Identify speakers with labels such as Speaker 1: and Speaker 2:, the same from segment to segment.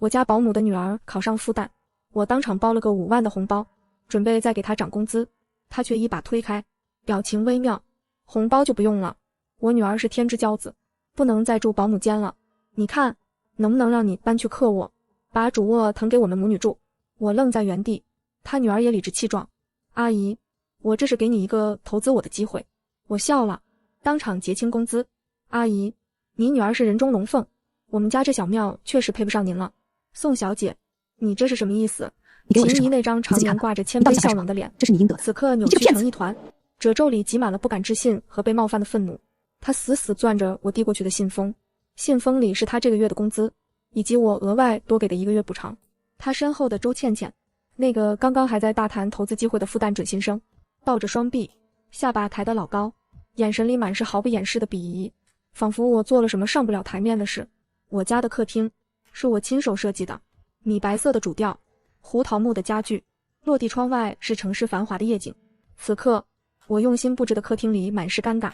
Speaker 1: 我家保姆的女儿考上复旦，我当场包了个5万的红包，准备再给她涨工资，她却一把推开，表情微妙，红包就不用了，我女儿是天之骄子，不能再住保姆间了，你看能不能让你搬去客卧，把主卧腾给我们母女住。我愣在原地，她女儿也理直气壮，阿姨，我这是给你一个投资我的机会。我笑了，当场结清工资。阿姨，你女儿是人中龙凤，我们家这小庙确实配不上您了。宋小姐，你这是什么意思？秦姨那张常年挂着谦卑笑容的脸，
Speaker 2: 这是你应得的，
Speaker 1: 此刻扭曲成一团，褶皱里挤满了不敢置信和被冒犯的愤怒。她死死攥着我递过去的信封，信封里是她这个月的工资，以及我额外多给的1个月补偿。她身后的周倩倩，那个刚刚还在大谈投资机会的复旦准新生，抱着双臂，下巴抬得老高，眼神里满是毫不掩饰的鄙夷，仿佛我做了什么上不了台面的事。我家的客厅是我亲手设计的，米白色的主调，胡桃木的家具，落地窗外是城市繁华的夜景。此刻我用心布置的客厅里满是尴尬，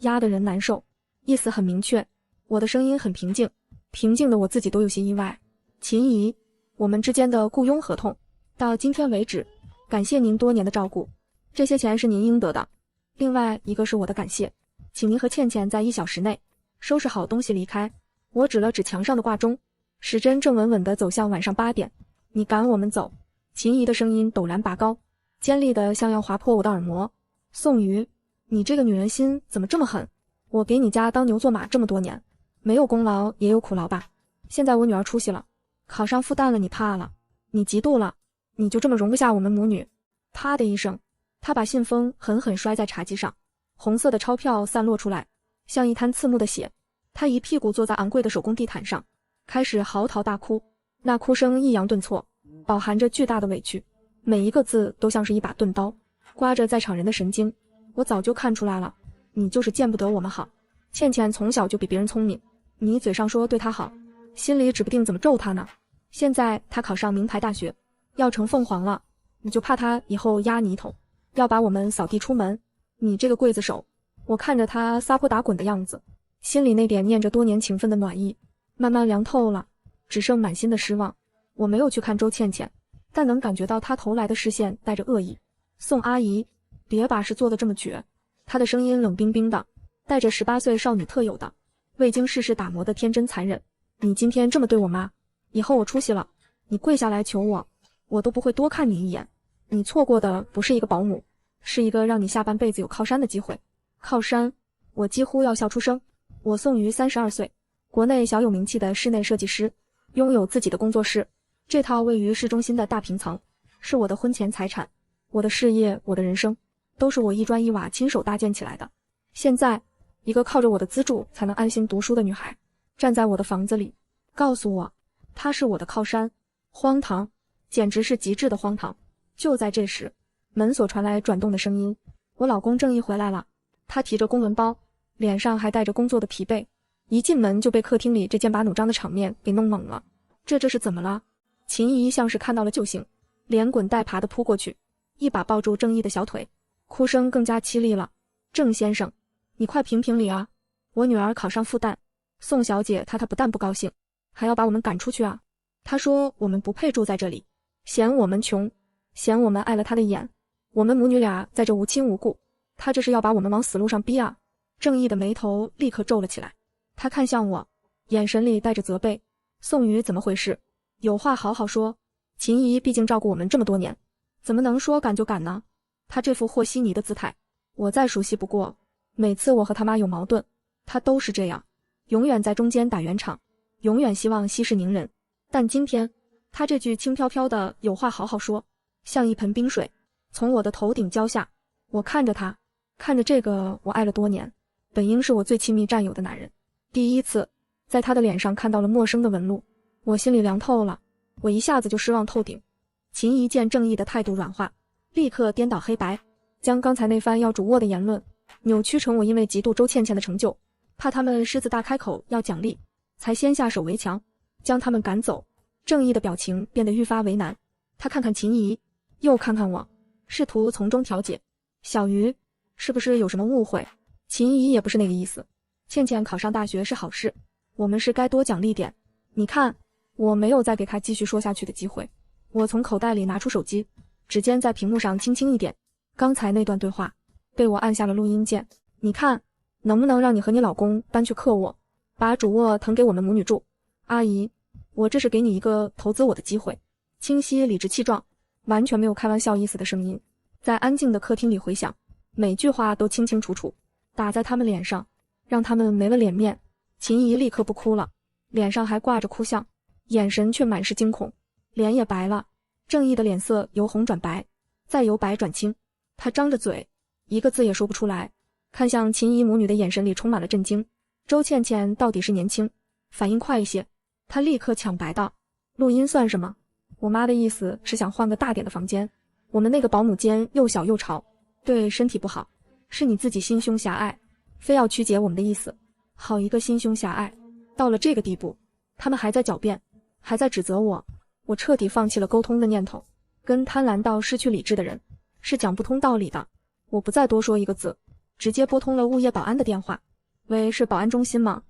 Speaker 1: 压得人难受。意思很明确，我的声音很平静，平静的我自己都有些意外。秦姨，我们之间的雇佣合同到今天为止，感谢您多年的照顾，这些钱是您应得的。另外一个是我的感谢，请您和倩倩在1小时内收拾好东西离开。我指了指墙上的挂钟，时针正稳稳地走向晚上8点。你赶我们走。秦姨的声音陡然拔高，尖利的像要划破我的耳膜。宋瑜，你这个女人心怎么这么狠？我给你家当牛做马这么多年，没有功劳也有苦劳吧？现在我女儿出息了，考上复旦了，你怕了？你嫉妒了？你就这么容不下我们母女？啪的一声，她把信封狠狠摔在茶几上，红色的钞票散落出来，像一滩刺目的血。她一屁股坐在昂贵的手工地毯上，开始嚎啕大哭，那哭声抑扬顿挫，饱含着巨大的委屈，每一个字都像是一把钝刀，刮着在场人的神经。我早就看出来了，你就是见不得我们好。倩倩从小就比别人聪明，你嘴上说对她好，心里指不定怎么咒她呢。现在她考上名牌大学，要成凤凰了，你就怕她以后压你一头，要把我们扫地出门。你这个刽子手。我看着她撒泼打滚的样子，心里那点念着多年情分的暖意慢慢凉透了，只剩满心的失望。我没有去看周倩倩，但能感觉到她投来的视线带着恶意。宋阿姨，别把事做得这么绝。她的声音冷冰冰的，带着18岁少女特有的未经世事打磨的天真残忍。你今天这么对我妈，以后我出息了，你跪下来求我，我都不会多看你一眼。你错过的不是一个保姆，是一个让你下半辈子有靠山的机会。靠山，我几乎要笑出声。我宋瑜32岁，国内小有名气的室内设计师，拥有自己的工作室，这套位于市中心的大平层是我的婚前财产。我的事业，我的人生，都是我一砖一瓦亲手搭建起来的。现在，一个靠着我的资助才能安心读书的女孩，站在我的房子里，告诉我，她是我的靠山。荒唐，简直是极致的荒唐。就在这时，门锁传来转动的声音，我老公正义回来了。他提着公文包，脸上还带着工作的疲惫，一进门就被客厅里这剑拔弩张的场面给弄懵了。这是怎么了？秦姨像是看到了救星，连滚带爬地扑过去，一把抱住正义的小腿，哭声更加凄厉了。郑先生，你快评评理啊！我女儿考上复旦，宋小姐她不但不高兴，还要把我们赶出去啊！她说我们不配住在这里，嫌我们穷，嫌我们碍了她的眼，我们母女俩在这无亲无故，她这是要把我们往死路上逼啊！正义的眉头立刻皱了起来，他看向我，眼神里带着责备。宋瑜，怎么回事？有话好好说。秦姨毕竟照顾我们这么多年，怎么能说赶就赶呢？她这副和稀泥的姿态，我再熟悉不过。每次我和他妈有矛盾，她都是这样，永远在中间打圆场，永远希望息事宁人。但今天，她这句轻飘飘的有话好好说，像一盆冰水，从我的头顶浇下。我看着他，看着这个我爱了多年，本应是我最亲密战友的男人，第一次在他的脸上看到了陌生的纹路，我心里凉透了，我一下子就失望透顶。秦姨见正义的态度软化，立刻颠倒黑白，将刚才那番要主卧的言论扭曲成我因为嫉妒周倩倩的成就，怕他们狮子大开口要奖励，才先下手为强，将他们赶走。正义的表情变得愈发为难，他看看秦姨，又看看我，试图从中调解。小鱼，是不是有什么误会？秦姨也不是那个意思，倩倩考上大学是好事，我们是该多奖励点。你看，我没有再给他继续说下去的机会。我从口袋里拿出手机，指尖在屏幕上轻轻一点，刚才那段对话被我按下了录音键。你看，能不能让你和你老公搬去客卧，把主卧腾给我们母女住？阿姨，我这是给你一个投资我的机会。清晰理直气壮，完全没有开玩笑意思的声音，在安静的客厅里回响，每句话都清清楚楚，打在他们脸上，让他们没了脸面。秦姨立刻不哭了，脸上还挂着哭相，眼神却满是惊恐，脸也白了。正义的脸色由红转白，再由白转青，她张着嘴，一个字也说不出来，看向秦姨母女的眼神里充满了震惊。周倩倩到底是年轻，反应快一些，她立刻抢白道：录音算什么？我妈的意思是想换个大点的房间，我们那个保姆间又小又潮，对身体不好，是你自己心胸狭隘，非要曲解我们的意思。好一个心胸狭隘，到了这个地步，他们还在狡辩，还在指责我。我彻底放弃了沟通的念头，跟贪婪到失去理智的人是讲不通道理的。我不再多说一个字，直接拨通了物业保安的电话。喂，是保安中心吗？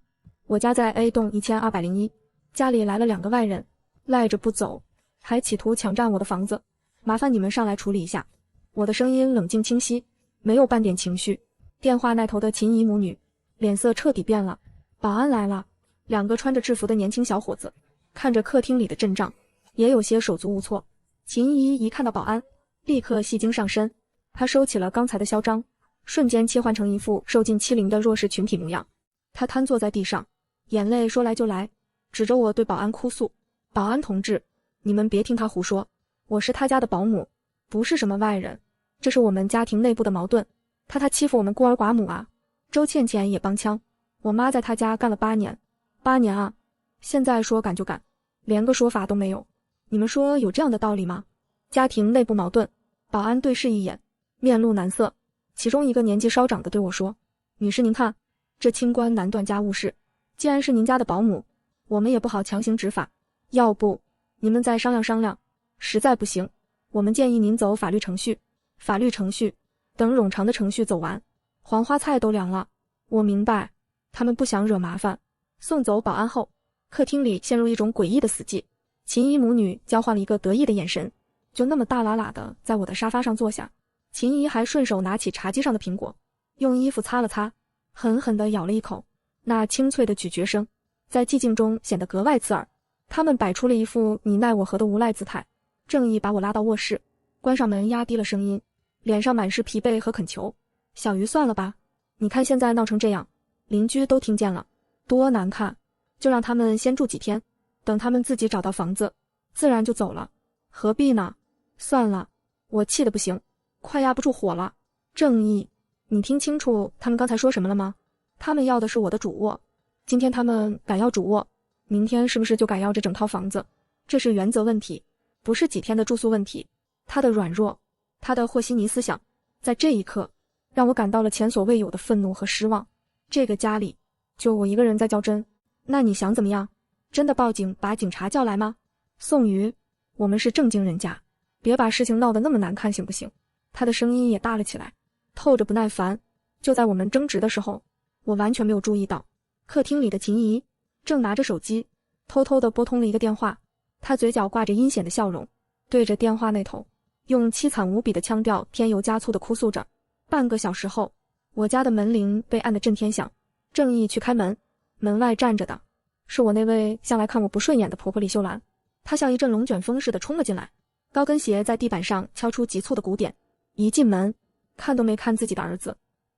Speaker 1: 我家在 A 栋1201，家里来了2个外人，赖着不走，还企图抢占我的房子，麻烦你们上来处理一下。我的声音冷静清晰，没有半点情绪。电话那头的秦姨母女脸色彻底变了。保安来了，2个穿着制服的年轻小伙子，看着客厅里的阵仗，也有些手足无措。秦姨一看到保安，立刻戏精上身，她收起了刚才的嚣张，瞬间切换成一副受尽欺凌的弱势群体模样。她瘫坐在地上，眼泪说来就来，指着我对保安哭诉：保安同志，你们别听他胡说，我是他家的保姆，不是什么外人，这是我们家庭内部的矛盾，他欺负我们孤儿寡母啊。周倩倩也帮腔，我妈在他家干了8年，8年啊，现在说赶就赶，连个说法都没有，你们说有这样的道理吗？家庭内部矛盾。保安对视一眼，面露难色，其中一个年纪稍长的对我说：女士您看，这清官难断家务事，既然是您家的保姆，我们也不好强行执法，要不你们再商量商量，实在不行，我们建议您走法律程序。法律程序？等冗长的程序走完，黄花菜都凉了。我明白，他们不想惹麻烦。送走保安后，客厅里陷入一种诡异的死寂。秦姨母女交换了一个得意的眼神，就那么大喇喇的在我的沙发上坐下。秦姨还顺手拿起茶几上的苹果，用衣服擦了擦，狠狠地咬了一口，那清脆的咀嚼声在寂静中显得格外刺耳。他们摆出了一副你奈我何的无赖姿态。正义把我拉到卧室，关上门，压低了声音，脸上满是疲惫和恳求：小鱼算了吧，你看现在闹成这样，邻居都听见了，多难看，就让他们先住几天，等他们自己找到房子，自然就走了，何必呢？算了，我气得不行，快压不住火了。正义，你听清楚他们刚才说什么了吗？他们要的是我的主卧，今天他们敢要主卧，明天是不是就敢要这整套房子？这是原则问题，不是几天的住宿问题。他的软弱，他的和稀泥思想，在这一刻让我感到了前所未有的愤怒和失望。这个家里就我一个人在较真，那你想怎么样？真的报警把警察叫来吗？宋瑜，我们是正经人家，别把事情闹得那么难看行不行？他的声音也大了起来，透着不耐烦。就在我们争执的时候，我完全没有注意到客厅里的秦姨正拿着手机偷偷地拨通了一个电话，她嘴角挂着阴险的笑容，对着电话那头用凄惨无比的腔调添油加醋地哭诉着。半个小时后，我家的门铃被按得震天响。正义去开门，门外站着的是我那位向来看我不顺眼的婆婆李秀兰。她像一阵龙卷风似的冲了进来，高跟鞋在地板上敲出急促的鼓点，一进门看都没看自己的儿子，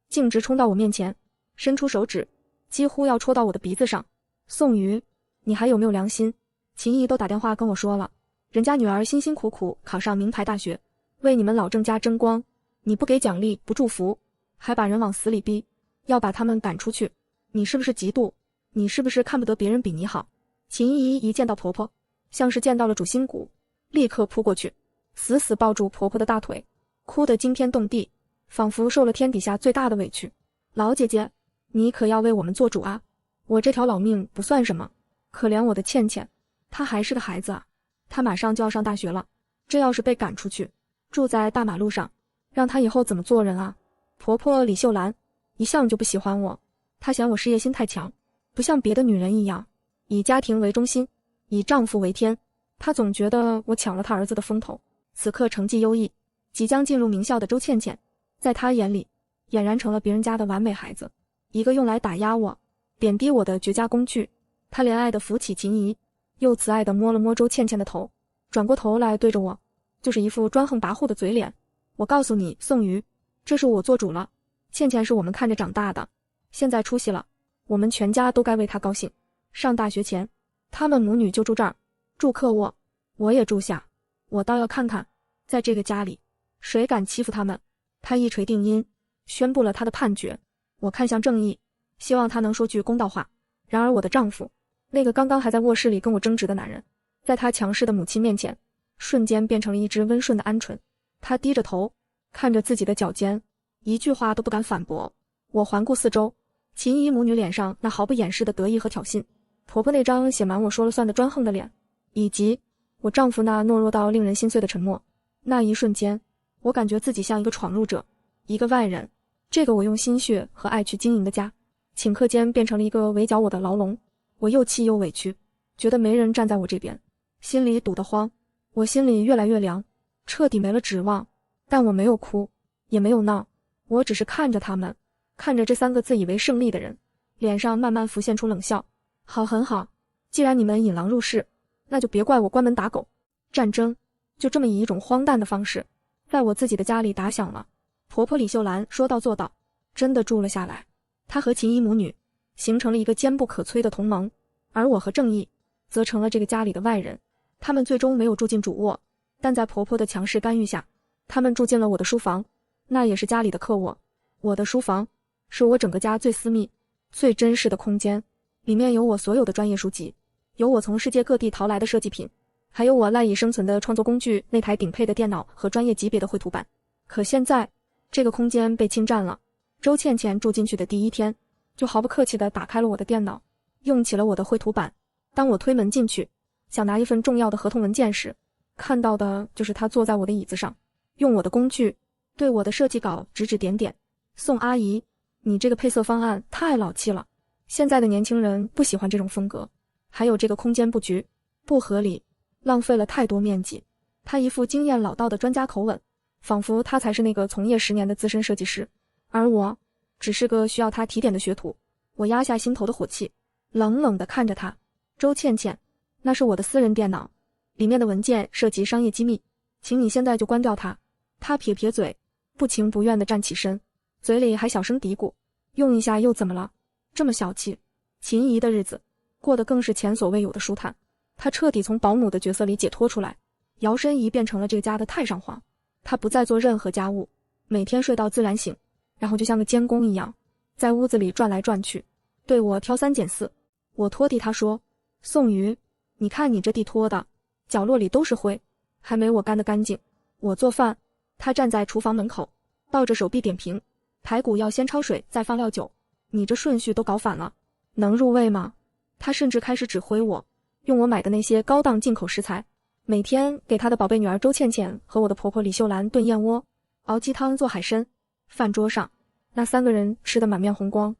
Speaker 1: 径直冲到我面前，伸出手指几乎要戳到我的鼻子上。宋瑜，你还有没有良心？秦姨都打电话跟我说了，人家女儿辛辛苦苦考上名牌大学，为你们老郑家争光，你不给奖励不祝福，还把人往死里逼，要把他们赶出去，你是不是嫉妒？你是不是看不得别人比你好？秦姨一见到婆婆，像是见到了主心骨，立刻扑过去，死死抱住婆婆的大腿，哭得惊天动地，仿佛受了天底下最大的委屈。老姐姐，你可要为我们做主啊，我这条老命不算什么，可怜我的倩倩，她还是个孩子啊，她马上就要上大学了，这要是被赶出去，住在大马路上，让她以后怎么做人啊？婆婆李秀兰一向就不喜欢我，她嫌我事业心太强，不像别的女人一样以家庭为中心，以丈夫为天。她总觉得我抢了她儿子的风头。此刻成绩优异，即将进入名校的周倩倩，在她眼里，俨然成了别人家的完美孩子，一个用来打压我、贬低我的绝佳工具。她怜爱地扶起秦怡，又慈爱地摸了摸周倩倩的头，转过头来对着我，就是一副专横跋扈的嘴脸。我告诉你，宋瑜，这是我做主了，倩倩是我们看着长大的，现在出息了，我们全家都该为她高兴。上大学前，他们母女就住这儿，住客卧，我也住下。我倒要看看，在这个家里，谁敢欺负他们。他一锤定音，宣布了他的判决。我看向正义，希望他能说句公道话。然而我的丈夫，那个刚刚还在卧室里跟我争执的男人，在他强势的母亲面前，瞬间变成了一只温顺的鹌鹑。他低着头，看着自己的脚尖，一句话都不敢反驳。我环顾四周，秦姨母女脸上那毫不掩饰的得意和挑衅，婆婆那张写满我说了算的专横的脸，以及我丈夫那懦弱到令人心碎的沉默。那一瞬间，我感觉自己像一个闯入者，一个外人。这个我用心血和爱去经营的家，顷刻间变成了一个围剿我的牢笼。我又气又委屈，觉得没人站在我这边，心里堵得慌。我心里越来越凉，彻底没了指望。但我没有哭，也没有闹，我只是看着他们，看着这三个自以为胜利的人，脸上慢慢浮现出冷笑。好，很好，既然你们引狼入室，那就别怪我关门打狗。战争就这么以一种荒诞的方式，在我自己的家里打响了。婆婆李秀兰说到做到，真的住了下来。她和秦姨母女形成了一个坚不可摧的同盟，而我和正义则成了这个家里的外人。他们最终没有住进主卧，但在婆婆的强势干预下，他们住进了我的书房，那也是家里的客卧。我的书房是我整个家最私密、最真实的空间，里面有我所有的专业书籍，有我从世界各地淘来的设计品，还有我赖以生存的创作工具，那台顶配的电脑和专业级别的绘图板。可现在，这个空间被侵占了。周倩倩住进去的第一天，就毫不客气地打开了我的电脑，用起了我的绘图板。当我推门进去，想拿一份重要的合同文件时，看到的就是她坐在我的椅子上，用我的工具对我的设计稿指指点点。宋阿姨，你这个配色方案太老气了，现在的年轻人不喜欢这种风格，还有这个空间布局不合理，浪费了太多面积。她一副经验老道的专家口吻，仿佛她才是那个从业10年的资深设计师，而我只是个需要她提点的学徒。我压下心头的火气，冷冷地看着她。周倩倩，那是我的私人电脑，里面的文件涉及商业机密，请你现在就关掉它。她撇撇嘴，不情不愿地站起身，嘴里还小声嘀咕，用一下又怎么了？这么小气。秦姨的日子过得更是前所未有的舒坦，她彻底从保姆的角色里解脱出来，摇身一变成了这个家的太上皇。她不再做任何家务，每天睡到自然醒，然后就像个监工一样，在屋子里转来转去，对我挑三拣四。我拖地她说，宋瑜，你看你这地拖的，角落里都是灰，还没我干得干净。我做饭，她站在厨房门口，抱着手臂点评，排骨要先焯水再放料酒，你这顺序都搞反了，能入味吗？她甚至开始指挥我，用我买的那些高档进口食材，每天给她的宝贝女儿周倩倩和我的婆婆李秀兰炖燕窝，熬鸡汤做海参。饭桌上，那3个人吃得满面红光，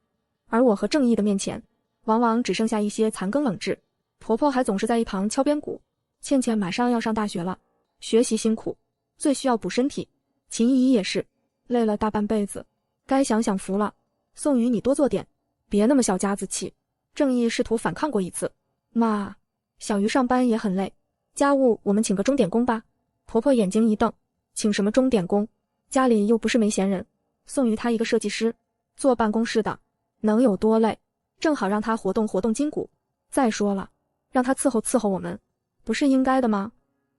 Speaker 1: 而我和正义的面前，往往只剩下一些残羹冷炙。婆婆还总是在一旁敲边鼓，倩倩马上要上大学了，学习辛苦，最需要补身体。秦姨也是，累了大半辈子，该享享福了。宋瑜，你多做点，别那么小家子气。正义试图反抗过一次，妈，小鱼上班也很累，家务我们请个钟点工吧。婆婆眼睛一瞪，请什么钟点工？家里又不是没闲人。宋瑜她一个设计师，坐办公室的，能有多累？正好让她活动活动筋骨。再说了，让她伺候伺候我们，不是应该的吗？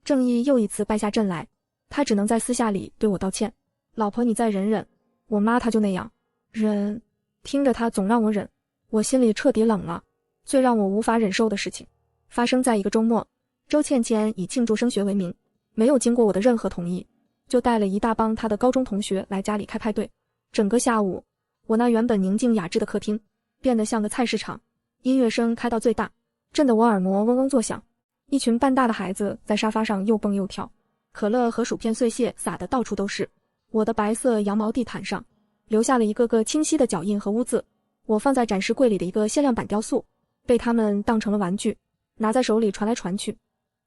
Speaker 1: 正义又一次败下阵来，她只能在私下里对我道歉。老婆，你再忍忍。我妈她就那样，忍。听着她总让我忍，我心里彻底冷了。最让我无法忍受的事情，发生在一个周末。周倩倩以庆祝升学为名，没有经过我的任何同意，就带了一大帮她的高中同学来家里开派对。整个下午，我那原本宁静雅致的客厅变得像个菜市场，音乐声开到最大，震得我耳膜嗡嗡作响。一群半大的孩子在沙发上又蹦又跳，可乐和薯片碎屑撒得到处都是。我的白色羊毛地毯上留下了一个个清晰的脚印和污渍，我放在展示柜里的一个限量版雕塑被他们当成了玩具，拿在手里传来传去。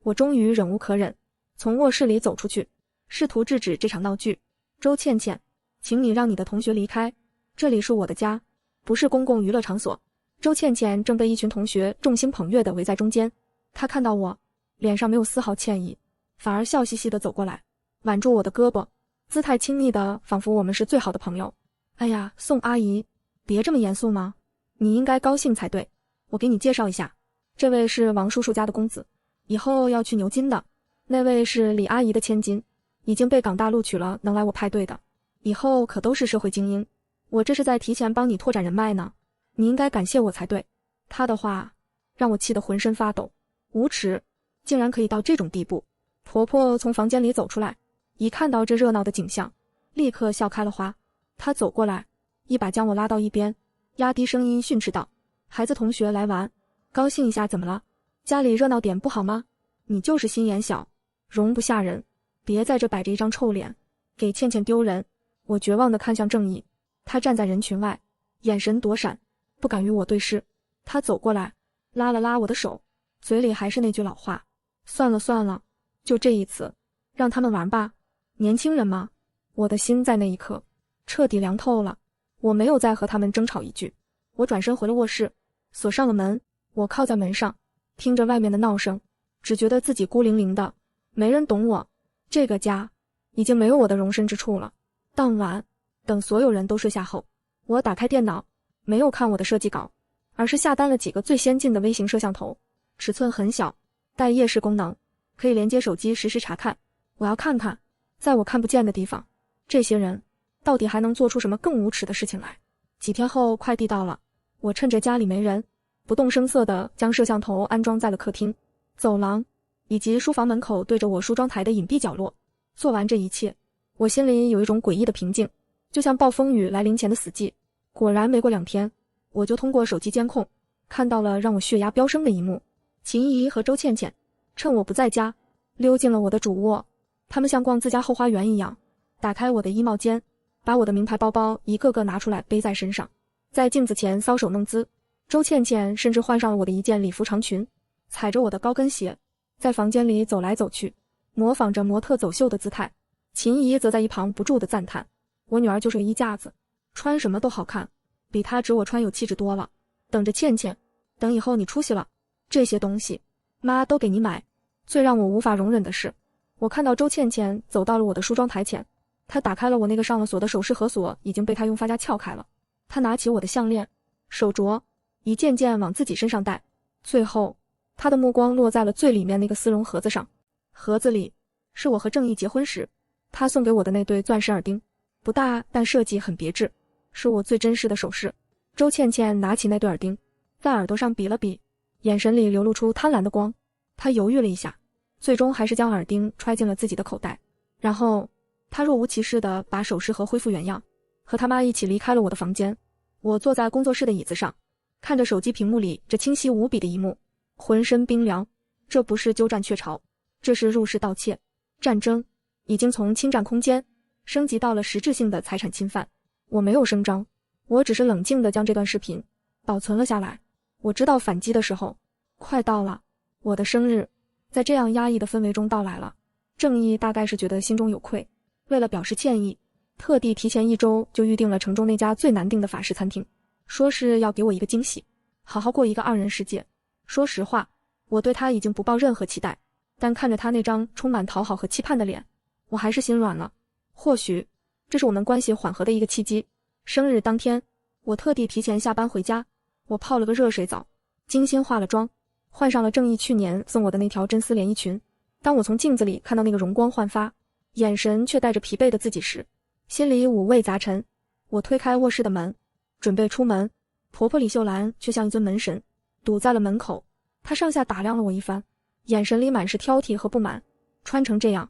Speaker 1: 我终于忍无可忍，从卧室里走出去，试图制止这场闹剧。周倩倩，请你让你的同学离开，这里是我的家，不是公共娱乐场所。周倩倩正被一群同学众星捧月地围在中间，她看到我，脸上没有丝毫歉意，反而笑嘻嘻地走过来，挽住我的胳膊，姿态亲密的仿佛我们是最好的朋友。哎呀，宋阿姨，别这么严肃嘛，你应该高兴才对。我给你介绍一下，这位是王叔叔家的公子，以后要去牛津的。那位是李阿姨的千金，已经被港大录取了，能来我派对的，以后可都是社会精英。我这是在提前帮你拓展人脉呢，你应该感谢我才对。他的话让我气得浑身发抖，无耻，竟然可以到这种地步。婆婆从房间里走出来，一看到这热闹的景象，立刻笑开了花。她走过来，一把将我拉到一边，压低声音训斥道：孩子同学来玩，高兴一下怎么了？家里热闹点不好吗？你就是心眼小，容不下人，别在这摆着一张臭脸，给倩倩丢人。我绝望地看向正义，他站在人群外，眼神躲闪，不敢与我对视。他走过来，拉了拉我的手，嘴里还是那句老话：算了算了，就这一次，让他们玩吧，年轻人嘛。我的心在那一刻彻底凉透了，我没有再和他们争吵一句。我转身回了卧室，锁上了门。我靠在门上，听着外面的闹声，只觉得自己孤零零的，没人懂我。这个家已经没有我的容身之处了。当晚，等所有人都睡下后，我打开电脑，没有看我的设计稿，而是下单了几个最先进的微型摄像头，尺寸很小，带夜视功能，可以连接手机实时查看。我要看看，在我看不见的地方，这些人到底还能做出什么更无耻的事情来。几天后，快递到了，我趁着家里没人，不动声色地将摄像头安装在了客厅、走廊以及书房门口对着我梳妆台的隐蔽角落。做完这一切，我心里有一种诡异的平静，就像暴风雨来临前的死寂。果然没过2天，我就通过手机监控看到了让我血压飙升的一幕。秦姨和周倩倩趁我不在家，溜进了我的主卧。他们像逛自家后花园一样，打开我的衣帽间，把我的名牌包包一个个拿出来背在身上，在镜子前搔首弄姿。周倩倩甚至换上了我的一件礼服长裙，踩着我的高跟鞋，在房间里走来走去，模仿着模特走秀的姿态。秦姨则在一旁不住地赞叹，我女儿就是个衣架子，穿什么都好看，比她指我穿有气质多了。等着倩倩，等以后你出息了，这些东西妈都给你买。最让我无法容忍的是，我看到周倩倩走到了我的梳妆台前，她打开了我那个上了锁的首饰盒锁，已经被她用发夹撬开了。她拿起我的项链、手镯，一件件往自己身上戴，最后她的目光落在了最里面那个丝绒盒子上。盒子里是我和正义结婚时她送给我的那对钻石耳钉，不大，但设计很别致，是我最珍视的首饰。周倩倩拿起那对耳钉，在耳朵上比了比，眼神里流露出贪婪的光。她犹豫了一下，最终还是将耳钉揣进了自己的口袋，然后她若无其事地把首饰盒恢复原样，和他妈一起离开了我的房间。我坐在工作室的椅子上，看着手机屏幕里这清晰无比的一幕，浑身冰凉。这不是鸠占鹊巢，这是入室盗窃。战争已经从侵占空间升级到了实质性的财产侵犯。我没有声张，我只是冷静地将这段视频保存了下来。我知道反击的时候快到了，我的生日在这样压抑的氛围中到来了。正义大概是觉得心中有愧，为了表示歉意，特地提前1周就预定了城中那家最难订的法式餐厅，说是要给我一个惊喜，好好过一个2人世界。说实话，我对他已经不抱任何期待，但看着他那张充满讨好和期盼的脸，我还是心软了。或许这是我们关系缓和的一个契机。生日当天，我特地提前下班回家，我泡了个热水澡，精心化了妆，换上了正义去年送我的那条真丝连衣裙。当我从镜子里看到那个容光焕发，眼神却带着疲惫的自己时，心里五味杂陈。我推开卧室的门，准备出门，婆婆李秀兰却像一尊门神，堵在了门口。她上下打量了我一番，眼神里满是挑剔和不满。穿成这样，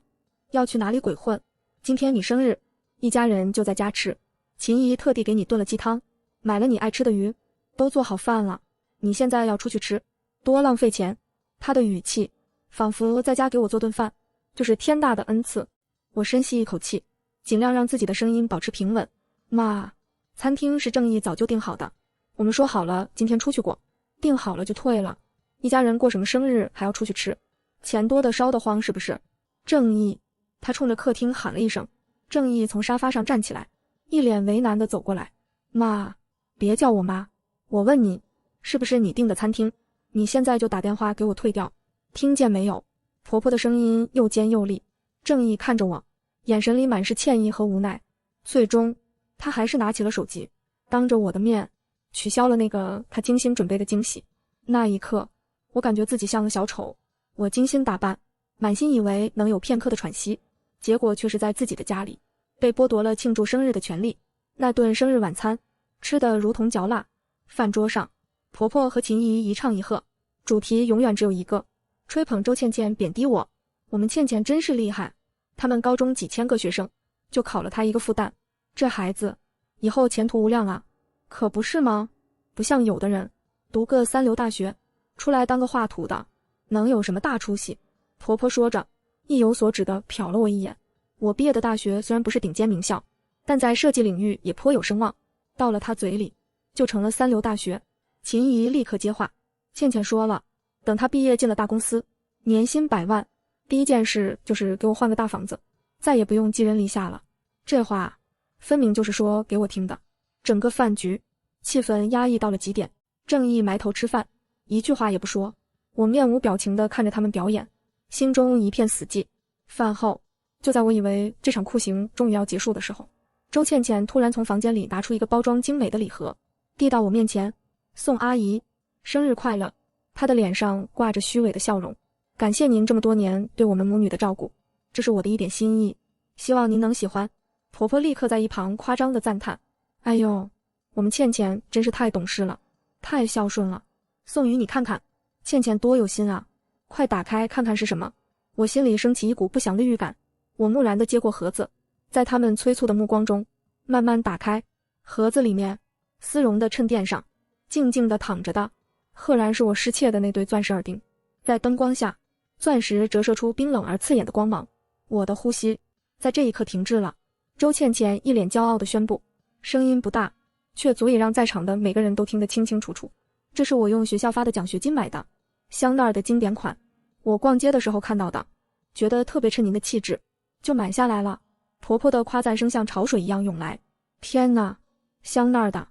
Speaker 1: 要去哪里鬼混？今天你生日，一家人就在家吃。秦姨特地给你炖了鸡汤，买了你爱吃的鱼，都做好饭了，你现在要出去吃，多浪费钱。她的语气仿佛在家给我做顿饭就是天大的恩赐。我深吸一口气，尽量让自己的声音保持平稳。妈，餐厅是正义早就订好的，我们说好了今天出去过，订好了就退了，一家人过什么生日还要出去吃，钱多的烧得慌是不是？正义，他冲着客厅喊了一声。正义从沙发上站起来，一脸为难地走过来。妈，别叫我妈，我问你，是不是你订的餐厅？你现在就打电话给我退掉，听见没有？婆婆的声音又尖又利。正义看着我，眼神里满是歉意和无奈。最终，他还是拿起了手机，当着我的面取消了那个他精心准备的惊喜。那一刻，我感觉自己像个小丑。我精心打扮，满心以为能有片刻的喘息，结果却是在自己的家里被剥夺了庆祝生日的权利。那顿生日晚餐吃得如同嚼蜡，饭桌上婆婆和秦姨一唱一和，主题永远只有一个，吹捧周倩倩，贬低我。我们倩倩真是厉害，他们高中几千个学生就考了她一个复旦，这孩子以后前途无量啊。可不是吗？不像有的人读个三流大学出来当个画图的，能有什么大出息？婆婆说着，意有所指地瞟了我一眼。我毕业的大学虽然不是顶尖名校，但在设计领域也颇有声望，到了她嘴里就成了三流大学。秦姨立刻接话，倩倩说了，等她毕业进了大公司，年薪100万，第一件事就是给我换个大房子，再也不用寄人篱下了。这话分明就是说给我听的。整个饭局气氛压抑到了极点，正义埋头吃饭，一句话也不说。我面无表情地看着他们表演，心中一片死寂。饭后，就在我以为这场酷刑终于要结束的时候，周倩倩突然从房间里拿出一个包装精美的礼盒，递到我面前。宋阿姨，生日快乐。她的脸上挂着虚伪的笑容，感谢您这么多年对我们母女的照顾，这是我的一点心意，希望您能喜欢。婆婆立刻在一旁夸张地赞叹，哎呦，我们倩倩真是太懂事了，太孝顺了。宋宇，你看看倩倩多有心啊，快打开看看是什么。我心里升起一股不祥的预感，我木然地接过盒子，在他们催促的目光中慢慢打开。盒子里面丝绒的衬垫上静静地躺着的，赫然是我失窃的那对钻石耳钉。在灯光下，钻石折射出冰冷而刺眼的光芒。我的呼吸在这一刻停滞了。周倩倩一脸骄傲地宣布，声音不大，却足以让在场的每个人都听得清清楚楚。这是我用学校发的奖学金买的，香奈儿的经典款，我逛街的时候看到的，觉得特别衬您的气质，就买下来了。婆婆的夸赞声像潮水一样涌来。天哪，香奈儿的，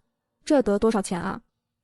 Speaker 1: 这得多少钱啊？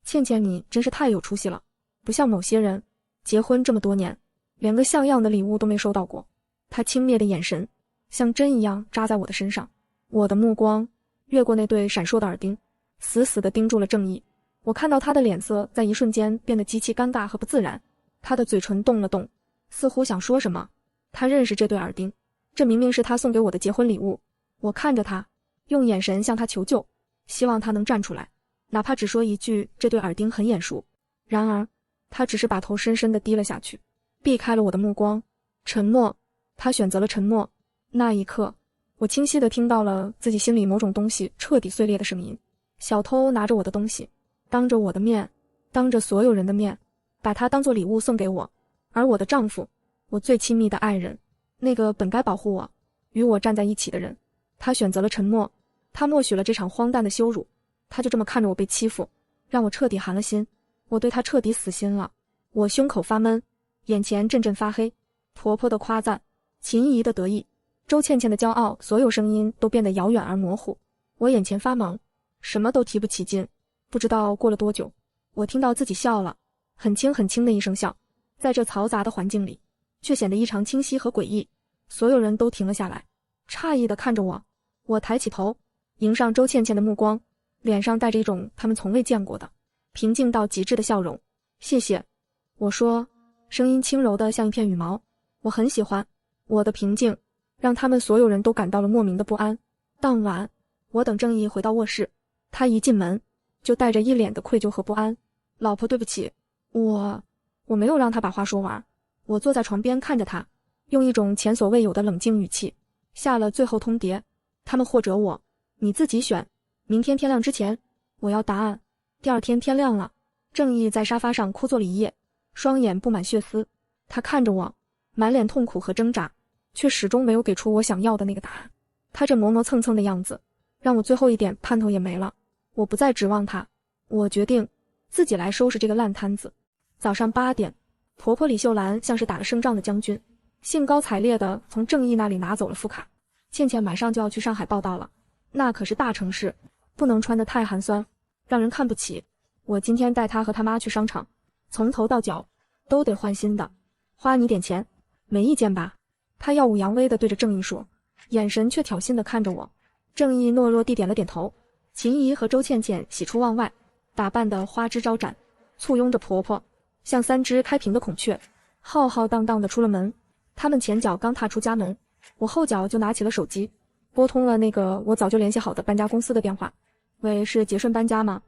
Speaker 1: 倩倩你真是太有出息了，不像某些人，结婚这么多年，连个像样的礼物都没收到过。她轻蔑的眼神像针一样扎在我的身上，我的目光越过那对闪烁的耳钉，死死地盯住了正义。我看到他的脸色在一瞬间变得极其尴尬和不自然，他的嘴唇动了动，似乎想说什么。他认识这对耳钉，这明明是他送给我的结婚礼物。我看着他，用眼神向他求救，希望他能站出来，哪怕只说一句这对耳钉很眼熟。然而他只是把头深深地低了下去，避开了我的目光。沉默，他选择了沉默。那一刻，我清晰地听到了自己心里某种东西彻底碎裂的声音。小偷拿着我的东西，当着我的面，当着所有人的面，把它当作礼物送给我。而我的丈夫，我最亲密的爱人，那个本该保护我、与我站在一起的人，他选择了沉默。他默许了这场荒诞的羞辱，他就这么看着我被欺负，让我彻底寒了心。我对他彻底死心了。我胸口发闷，眼前阵阵发黑。婆婆的夸赞，秦姨的得意，周倩倩的骄傲，所有声音都变得遥远而模糊。我眼前发蒙，什么都提不起劲。不知道过了多久，我听到自己笑了，很轻很轻的一声笑，在这嘈杂的环境里，却显得异常清晰和诡异。所有人都停了下来，诧异地看着我。我抬起头，迎上周倩倩的目光，脸上带着一种他们从未见过的平静到极致的笑容。谢谢，我说，声音轻柔的像一片羽毛。我很喜欢。我的平静让他们所有人都感到了莫名的不安。当晚，我等正义回到卧室，他一进门就带着一脸的愧疚和不安。老婆，对不起，我没有让他把话说完。我坐在床边看着他，用一种前所未有的冷静语气下了最后通牒。他们或者我，你自己选。明天天亮之前，我要答案。第二天天亮了，正义在沙发上枯坐了一夜，双眼布满血丝。他看着我，满脸痛苦和挣扎，却始终没有给出我想要的那个答案。他这磨磨蹭蹭的样子，让我最后一点盼头也没了。我不再指望他，我决定自己来收拾这个烂摊子。早上8点，婆婆李秀兰像是打了胜仗的将军，兴高采烈地从郑义那里拿走了副卡。倩倩马上就要去上海报道了，那可是大城市，不能穿得太寒酸，让人看不起。我今天带她和她妈去商场，从头到脚都得换新的，花你点钱，没意见吧？她耀武扬威地对着郑义说，眼神却挑衅地看着我。郑义懦弱地点了点头。秦姨和周倩倩喜出望外，打扮得花枝招展，簇拥着婆婆，像3只开屏的孔雀，浩浩荡荡地出了门。他们前脚刚踏出家门，我后脚就拿起了手机，拨通了那个我早就联系好的搬家公司的电话。喂，是杰顺搬家吗？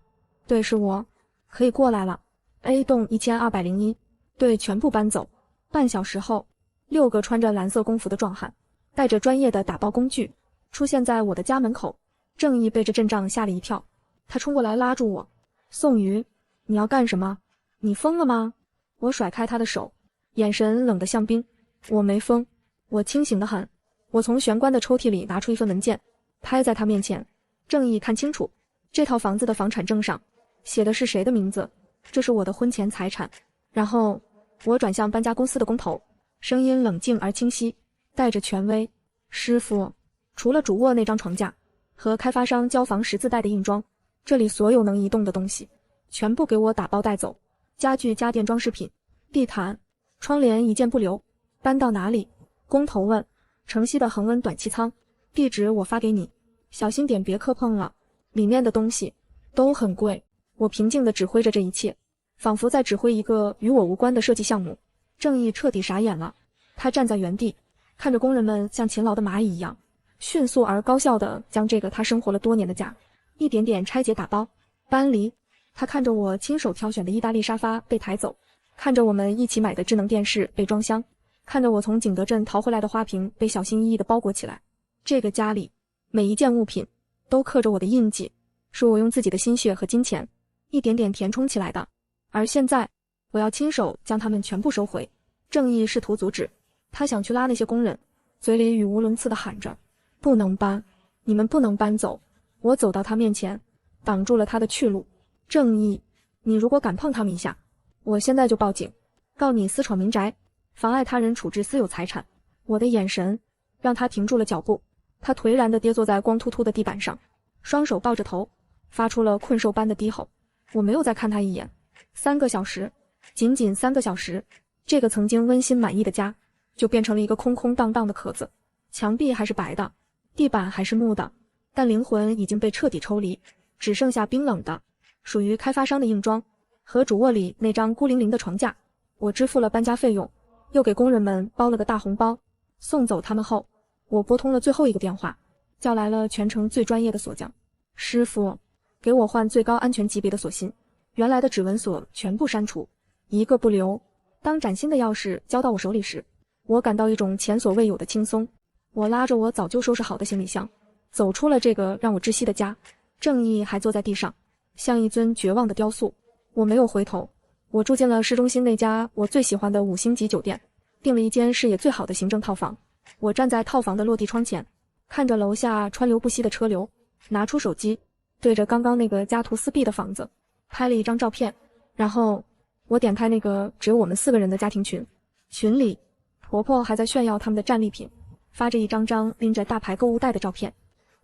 Speaker 1: 对，是我，可以过来了。A 栋1201，对，全部搬走。半小时后，6个穿着蓝色工服的壮汉，带着专业的打包工具，出现在我的家门口。郑义被这阵仗吓了一跳，他冲过来拉住我，宋瑜，你要干什么？你疯了吗？我甩开他的手，眼神冷得像冰。我没疯，我清醒得很。我从玄关的抽屉里拿出一份文件，拍在他面前。郑义看清楚，这套房子的房产证上写的是谁的名字？这是我的婚前财产。然后我转向搬家公司的工头，声音冷静而清晰，带着权威。师傅，除了主卧那张床架和开发商交房10字带的硬装，这里所有能移动的东西全部给我打包带走，家具、家电、装饰品、地毯、窗帘一件不留。搬到哪里？工头问。城西的恒温短期仓，地址我发给你，小心点别磕碰了，里面的东西都很贵。我平静地指挥着这一切，仿佛在指挥一个与我无关的设计项目。郑义彻底傻眼了，他站在原地，看着工人们像勤劳的蚂蚁一样，迅速而高效地将这个他生活了多年的家一点点拆解打包搬离。他看着我亲手挑选的意大利沙发被抬走，看着我们一起买的智能电视被装箱，看着我从景德镇淘回来的花瓶被小心翼翼地包裹起来。这个家里每一件物品都刻着我的印记，是我用自己的心血和金钱一点点填充起来的。而现在我要亲手将它们全部收回。郑义试图阻止，他想去拉那些工人，嘴里语无伦次地喊着，不能搬，你们不能搬走。我走到他面前，挡住了他的去路。郑义，你如果敢碰他们一下，我现在就报警，告你私闯民宅，妨碍他人处置私有财产。我的眼神让他停住了脚步，他颓然地跌坐在光秃秃的地板上，双手抱着头，发出了困兽般的低吼。我没有再看他一眼。3个小时，仅仅3个小时，这个曾经温馨满意的家就变成了一个空空荡荡的壳子。墙壁还是白的，地板还是木的，但灵魂已经被彻底抽离，只剩下冰冷的属于开发商的硬装和主卧里那张孤零零的床架。我支付了搬家费用，又给工人们包了个大红包。送走他们后，我拨通了最后一个电话，叫来了全城最专业的锁匠。师傅，给我换最高安全级别的锁芯，原来的指纹锁全部删除，一个不留。当崭新的钥匙交到我手里时，我感到一种前所未有的轻松。我拉着我早就收拾好的行李箱，走出了这个让我窒息的家。郑义还坐在地上，像一尊绝望的雕塑。我没有回头，我住进了市中心那家我最喜欢的5星级酒店，订了一间视野最好的行政套房。我站在套房的落地窗前，看着楼下川流不息的车流，拿出手机，对着刚刚那个家徒四壁的房子拍了一张照片。然后我点开那个只有我们4个人的家庭群，群里婆婆还在炫耀他们的战利品，发着一张张拎着大牌购物袋的照片。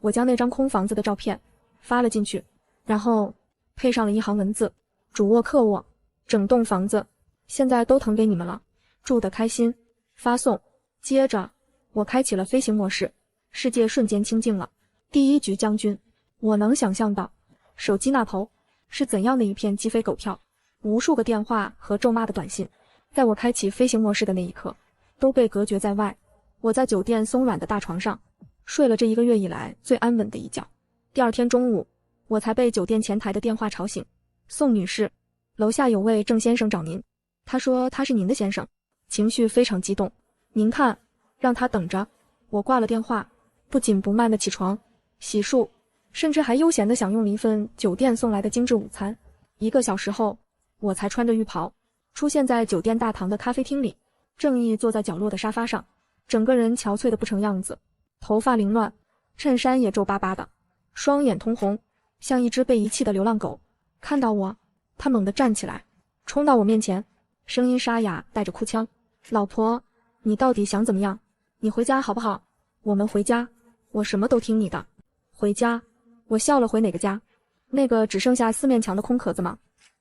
Speaker 1: 我将那张空房子的照片发了进去，然后配上了一行文字，主卧客卧，整栋房子现在都腾给你们了，住得开心，发送。接着我开启了飞行模式，世界瞬间清静了。第1局将军，我能想象到手机那头是怎样的一片鸡飞狗跳，无数个电话和咒骂的短信，在我开启飞行模式的那一刻都被隔绝在外。我在酒店松软的大床上睡了这1个月以来最安稳的一觉。第2天中午，我才被酒店前台的电话吵醒。宋女士，楼下有位郑先生找您，他说他是您的先生，情绪非常激动，您看，让他等着。我挂了电话，不紧不慢地起床，洗漱，甚至还悠闲地享用了一份酒店送来的精致午餐。1个小时后，我才穿着浴袍出现在酒店大堂的咖啡厅里。郑义坐在角落的沙发上，整个人憔悴得不成样子，头发凌乱，衬衫也皱巴巴的，双眼通红，像一只被遗弃的流浪狗。看到我，他猛地站起来，冲到我面前，声音沙哑，带着哭腔：“老婆，你到底想怎么样？你回家好不好？我们回家，我什么都听你的。回家。”我笑了回哪个家？那个只剩下4面墙的空壳子吗？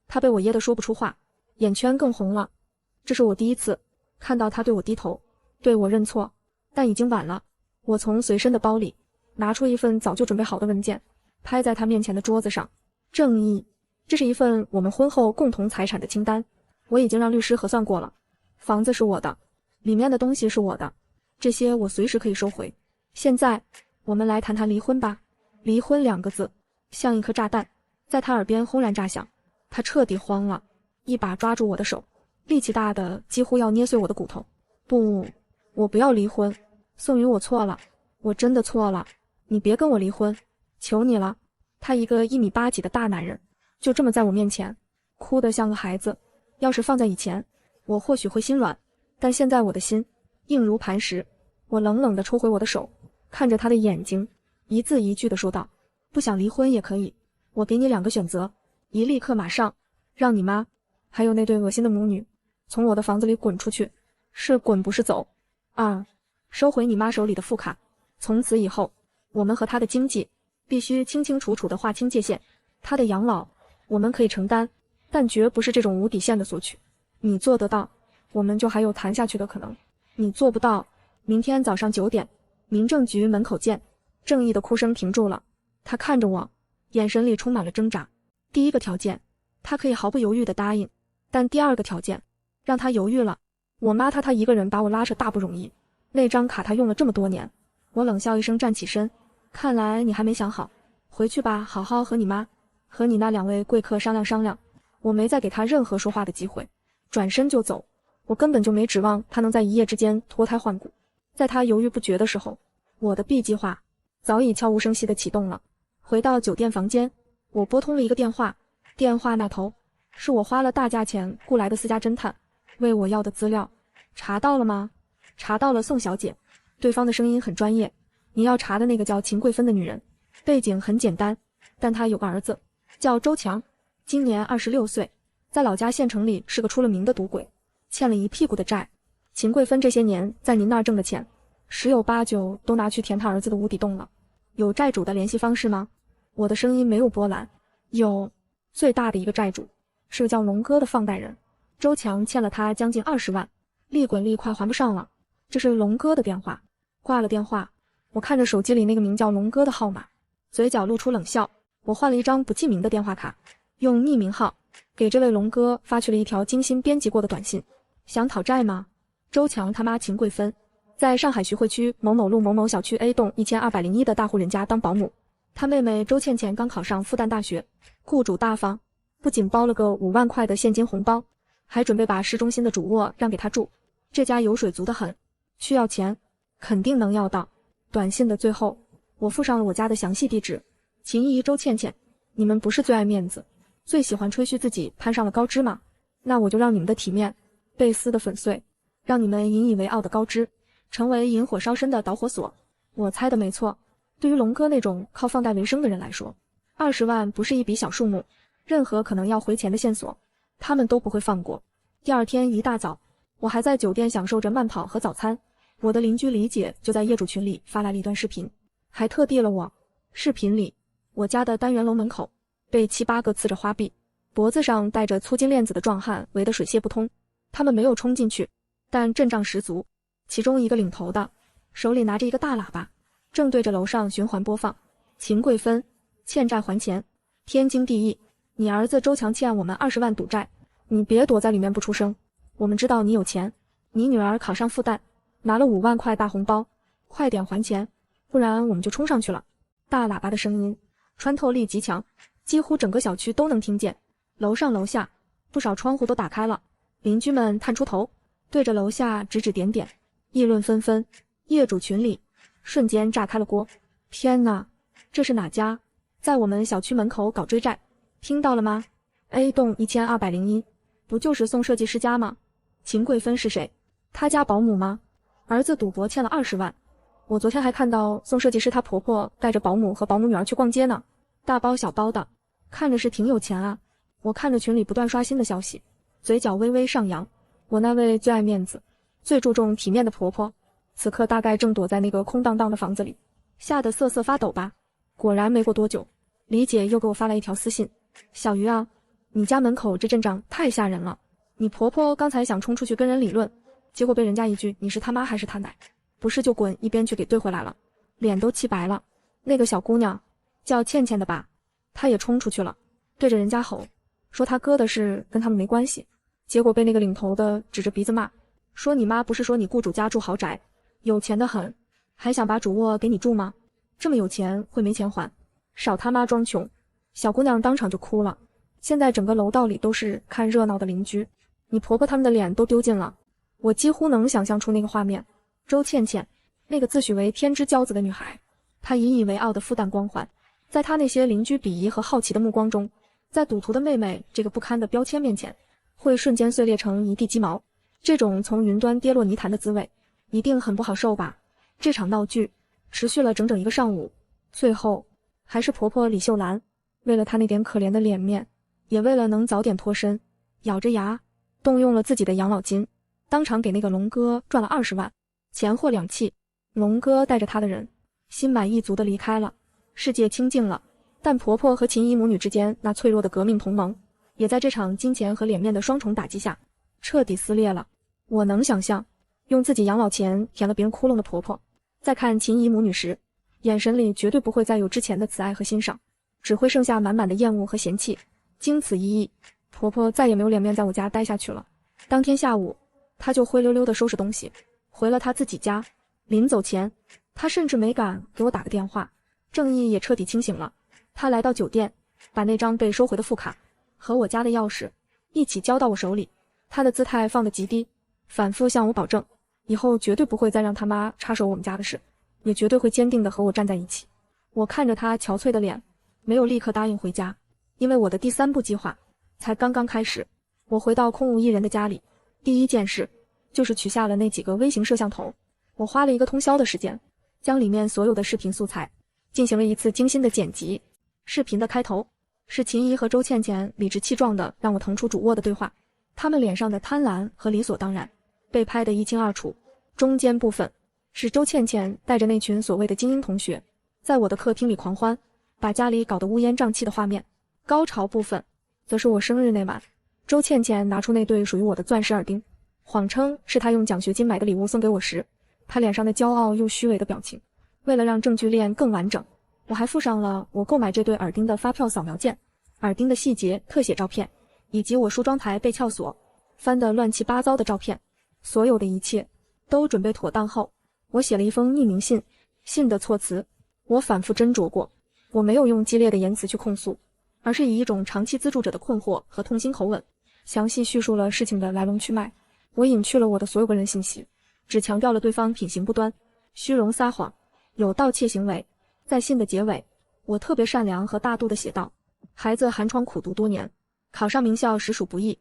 Speaker 1: 他被我噎得说不出话，眼圈更红了。这是我第一次看到他对我低头，对我认错，但已经晚了。我从随身的包里拿出一份早就准备好的文件，拍在他面前的桌子上。正义，这是一份我们婚后共同财产的清单，我已经让律师核算过了。房子是我的，里面的东西是我的，这些我随时可以收回。现在我们来谈谈离婚吧。离婚2个字像一颗炸弹在他耳边轰然炸响，他彻底慌了，一把抓住我的手，力气大的几乎要捏碎我的骨头。不，我不要离婚，宋宇，我错了，我真的错了，你别跟我离婚，求你了。他一个1.8米几的大男人，就这么在我面前哭得像个孩子。要是放在以前，我或许会心软，但现在我的心硬如磐石。我冷冷地抽回我的手，看着他的眼睛，一字一句地说道：“不想离婚也可以，我给你2个选择，一立刻马上让你妈还有那对恶心的母女从我的房子里滚出去，是滚不是走；2，收回你妈手里的副卡，从此以后我们和她的经济必须清清楚楚地划清界限，她的养老我们可以承担，但绝不是这种无底线的索取。你做得到，我们就还有谈下去的可能；你做不到，明天早上9点，民政局门口见。”正义的哭声停住了，他看着我，眼神里充满了挣扎。第一个条件，他可以毫不犹豫地答应，但第2个条件让他犹豫了。我妈她一个人把我拉扯大不容易，那张卡她用了这么多年。我冷笑一声，站起身，看来你还没想好，回去吧，好好和你妈和你那2位贵客商量商量。我没再给他任何说话的机会，转身就走。我根本就没指望他能在一夜之间脱胎换骨。在他犹豫不决的时候，我的 B 计划早已悄无声息地启动了。回到酒店房间，我拨通了一个电话，电话那头是我花了大价钱雇来的私家侦探，为我要的资料查到了吗？查到了，宋小姐。对方的声音很专业。你要查的那个叫秦桂芬的女人，背景很简单，但她有个儿子叫周强，今年26岁，在老家县城里是个出了名的赌鬼，欠了一屁股的债。秦桂芬这些年在您那儿挣的钱十有八九都拿去填他儿子的无底洞了。有债主的联系方式吗？我的声音没有波澜。有，最大的一个债主是个叫龙哥的放贷人，周强欠了他将近20万，利滚利快还不上了。这是龙哥的电话。挂了电话，我看着手机里那个名叫龙哥的号码，嘴角露出冷笑。我换了一张不记名的电话卡，用匿名号给这位龙哥发去了一条精心编辑过的短信。想讨债吗？周强他妈秦桂芬在上海徐汇区某某路某某小区 A 栋1201的大户人家当保姆，他妹妹周倩倩刚考上复旦大学，雇主大方，不仅包了个5万块的现金红包，还准备把市中心的主卧让给他住。这家有水族的很，需要钱肯定能要到。短信的最后，我附上了我家的详细地址。秦姨、周倩倩，你们不是最爱面子，最喜欢吹嘘自己攀上了高枝吗？那我就让你们的体面被撕得粉碎，让你们引以为傲的高枝成为引火烧身的导火索。我猜的没错，对于龙哥那种靠放贷为生的人来说，20万不是一笔小数目，任何可能要回钱的线索，他们都不会放过。第2天一大早，我还在酒店享受着慢跑和早餐，我的邻居李姐就在业主群里发来了一段视频，还特地了我。视频里，我家的单元楼门口被7、8个刺着花臂，脖子上戴着粗金链子的壮汉围得水泄不通。他们没有冲进去，但阵仗十足。其中一个领头的手里拿着一个大喇叭，正对着楼上循环播放：秦桂芬欠债还钱，天经地义。你儿子周强欠我们20万赌债，你别躲在里面不出声。我们知道你有钱，你女儿考上复旦，拿了5万块大红包，快点还钱，不然我们就冲上去了。大喇叭的声音穿透力极强，几乎整个小区都能听见。楼上楼下不少窗户都打开了，邻居们探出头，对着楼下指指点点，议论纷纷。业主群里瞬间炸开了锅。天哪，这是哪家在我们小区门口搞追债？听到了吗？ A 栋1201，不就是宋设计师家吗？秦桂芬是谁？他家保姆吗？儿子赌博欠了20万。我昨天还看到宋设计师她婆婆带着保姆和保姆女儿去逛街呢，大包小包的，看着是挺有钱啊。我看着群里不断刷新的消息，嘴角微微上扬。我那位最爱面子、最注重体面的婆婆，此刻大概正躲在那个空荡荡的房子里，吓得瑟瑟发抖吧。果然没过多久，李姐又给我发来一条私信：小鱼啊，你家门口这阵仗太吓人了，你婆婆刚才想冲出去跟人理论，结果被人家一句你是他妈还是他奶，不是就滚一边去给怼回来了，脸都气白了。那个小姑娘叫倩倩的吧，她也冲出去了，对着人家吼，说她哥的事跟他们没关系，结果被那个领头的指着鼻子骂，说你妈不是说你雇主家住豪宅，有钱的很，还想把主卧给你住吗？这么有钱会没钱还，少他妈装穷。小姑娘当场就哭了。现在整个楼道里都是看热闹的邻居，你婆婆他们的脸都丢尽了。我几乎能想象出那个画面，周倩倩，那个自诩为天之骄子的女孩，她引以为傲的复旦光环，在她那些邻居鄙夷和好奇的目光中，在赌徒的妹妹这个不堪的标签面前，会瞬间碎裂成一地鸡毛。这种从云端跌落泥潭的滋味，一定很不好受吧。这场闹剧持续了整整1个上午，最后还是婆婆李秀兰，为了她那点可怜的脸面，也为了能早点脱身，咬着牙动用了自己的养老金，当场给那个龙哥赚了20万，钱货两讫。龙哥带着他的人心满意足地离开了，世界清静了。但婆婆和秦姨母女之间那脆弱的革命同盟，也在这场金钱和脸面的双重打击下彻底撕裂了。我能想象，用自己养老钱填了别人窟窿的婆婆，在看秦姨母女时，眼神里绝对不会再有之前的慈爱和欣赏，只会剩下满满的厌恶和嫌弃。经此一役，婆婆再也没有脸面在我家待下去了。当天下午，她就灰溜溜地收拾东西，回了她自己家。临走前，她甚至没敢给我打个电话。正义也彻底清醒了，她来到酒店，把那张被收回的副卡和我家的钥匙一起交到我手里。她的姿态放得极低，反复向我保证，以后绝对不会再让他妈插手我们家的事，也绝对会坚定地和我站在一起。我看着她憔悴的脸，没有立刻答应回家，因为我的第3步计划才刚刚开始。我回到空无一人的家里，第一件事就是取下了那几个微型摄像头。我花了1个通宵的时间，将里面所有的视频素材进行了一次精心的剪辑。视频的开头是秦姨和周倩倩理直气壮的让我腾出主卧的对话，他们脸上的贪婪和理所当然被拍得一清二楚。中间部分是周倩倩带着那群所谓的精英同学在我的客厅里狂欢，把家里搞得乌烟瘴气的画面。高潮部分则是我生日那晚，周倩倩拿出那对属于我的钻石耳钉，谎称是她用奖学金买的礼物送给我时，她脸上的骄傲又虚伪的表情。为了让证据链更完整，我还附上了我购买这对耳钉的发票扫描件、耳钉的细节特写照片，以及我梳妆台被撬锁翻得乱七八糟的照片。所有的一切都准备妥当后，我写了一封匿名信。信的措辞我反复斟酌过，我没有用激烈的言辞去控诉，而是以一种长期资助者的困惑和痛心口吻，详细叙述了事情的来龙去脉。我隐去了我的所有个人信息，只强调了对方品行不端、虚荣撒谎、有盗窃行为。在信的结尾，我特别善良和大度地写道：孩子寒窗苦读多年，考上名校实属不易，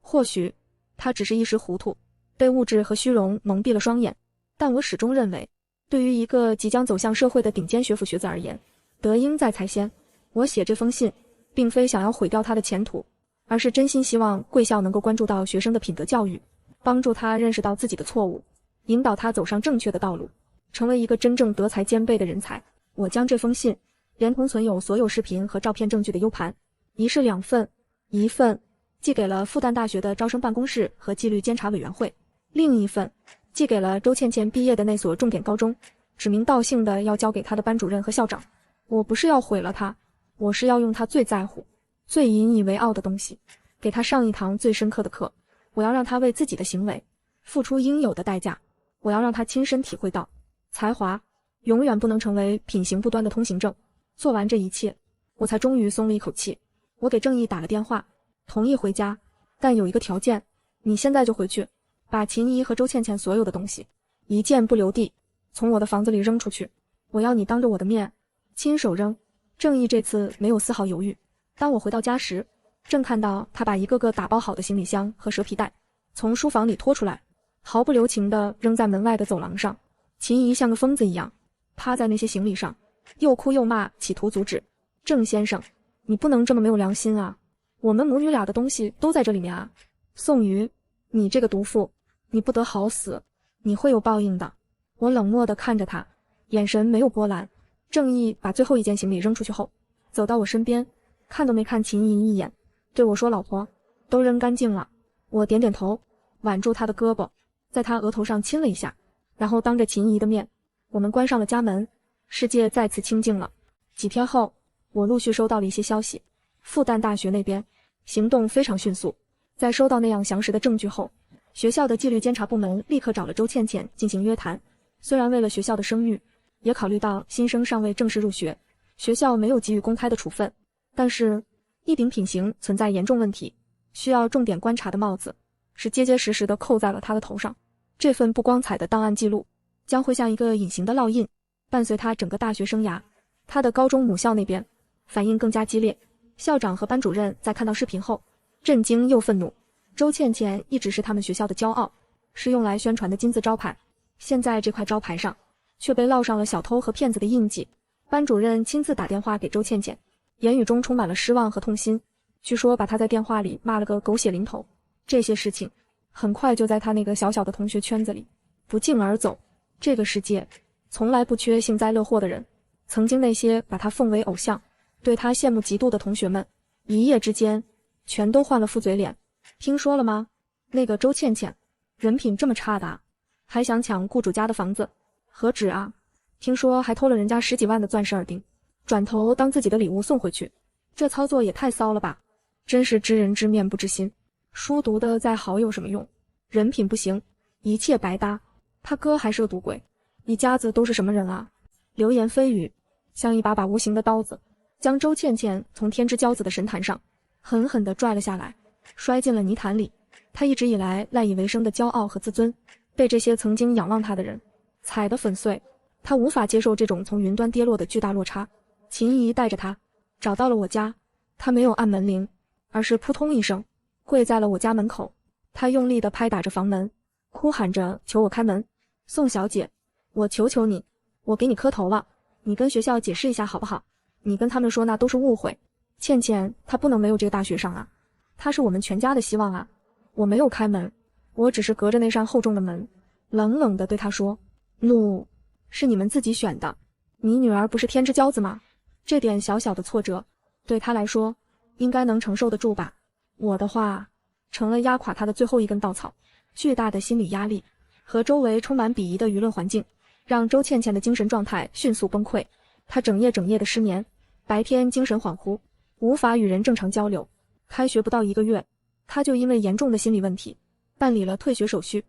Speaker 1: 或许他只是一时糊涂，被物质和虚荣蒙蔽了双眼，但我始终认为，对于一个即将走向社会的顶尖学府学子而言，德应在才先。我写这封信并非想要毁掉他的前途，而是真心希望贵校能够关注到学生的品德教育，帮助他认识到自己的错误，引导他走上正确的道路，成为一个真正德才兼备的人才。我将这封信连同存有所有视频和照片证据的 U 盘，一式2份，一份寄给了复旦大学的招生办公室和纪律监察委员会，另一份寄给了周倩倩毕业的那所重点高中，指名道姓的要交给他的班主任和校长。我不是要毁了他，我是要用他最在乎、最引以为傲的东西，给他上一堂最深刻的课。我要让他为自己的行为付出应有的代价，我要让他亲身体会到，才华永远不能成为品行不端的通行证。做完这一切，我才终于松了一口气。我给正义打了电话，同意回家，但有一个条件，你现在就回去，把秦姨和周倩倩所有的东西一件不留地从我的房子里扔出去。我要你当着我的面亲手扔。正义这次没有丝毫犹豫。当我回到家时，正看到他把一个个打包好的行李箱和蛇皮袋从书房里拖出来，毫不留情地扔在门外的走廊上。秦姨像个疯子一样趴在那些行李上，又哭又骂，企图阻止。郑先生，你不能这么没有良心啊，我们母女俩的东西都在这里面啊，宋瑜，你这个毒妇，你不得好死，你会有报应的。我冷漠地看着他，眼神没有波澜。郑义把最后一件行李扔出去后，走到我身边，看都没看秦怡一眼，对我说：“老婆，都扔干净了。”我点点头，挽住他的胳膊，在他额头上亲了一下，然后当着秦怡的面，我们关上了家门，世界再次清静了。几天后，我陆续收到了一些消息，复旦大学那边行动非常迅速，在收到那样详实的证据后，学校的纪律监察部门立刻找了周倩倩进行约谈。虽然为了学校的声誉，也考虑到新生尚未正式入学，学校没有给予公开的处分，但是一顶品行存在严重问题，需要重点观察的帽子是结结实实地扣在了他的头上。这份不光彩的档案记录将会像一个隐形的烙印，伴随他整个大学生涯。他的高中母校那边反应更加激烈，校长和班主任在看到视频后震惊又愤怒。周倩倩一直是他们学校的骄傲，是用来宣传的金字招牌，现在这块招牌上却被烙上了小偷和骗子的印记。班主任亲自打电话给周倩倩，言语中充满了失望和痛心，据说把她在电话里骂了个狗血淋头。这些事情很快就在他那个小小的同学圈子里不胫而走。这个世界从来不缺幸灾乐祸的人，曾经那些把他奉为偶像，对他羡慕嫉妒的同学们，一夜之间全都换了副嘴脸。听说了吗？那个周倩倩人品这么差的啊，还想抢雇主家的房子，何止啊，听说还偷了人家10几万的钻石耳钉，转头当自己的礼物送回去，这操作也太骚了吧，真是知人知面不知心。书读的再好有什么用，人品不行，一切白搭。他哥还是个赌鬼，一家子都是什么人啊？流言蜚语像一把把无形的刀子，将周倩倩从天之骄子的神坛上狠狠地拽了下来，摔进了泥潭里。他一直以来赖以为生的骄傲和自尊，被这些曾经仰望他的人踩得粉碎。他无法接受这种从云端跌落的巨大落差。秦怡带着他找到了我家，他没有按门铃，而是扑通一声跪在了我家门口。他用力地拍打着房门，哭喊着求我开门。宋小姐，我求求你，我给你磕头了，你跟学校解释一下好不好？你跟他们说那都是误会，倩倩她不能没有这个大学上啊，她是我们全家的希望啊。我没有开门，我只是隔着那扇厚重的门，冷冷地对她说，怒，是你们自己选的，你女儿不是天之骄子吗？这点小小的挫折对她来说应该能承受得住吧。我的话成了压垮她的最后一根稻草。巨大的心理压力和周围充满鄙夷的舆论环境让周倩倩的精神状态迅速崩溃。她整夜的失眠，白天精神恍惚，无法与人正常交流。开学不到1个月，她就因为严重的心理问题办理了退学手续。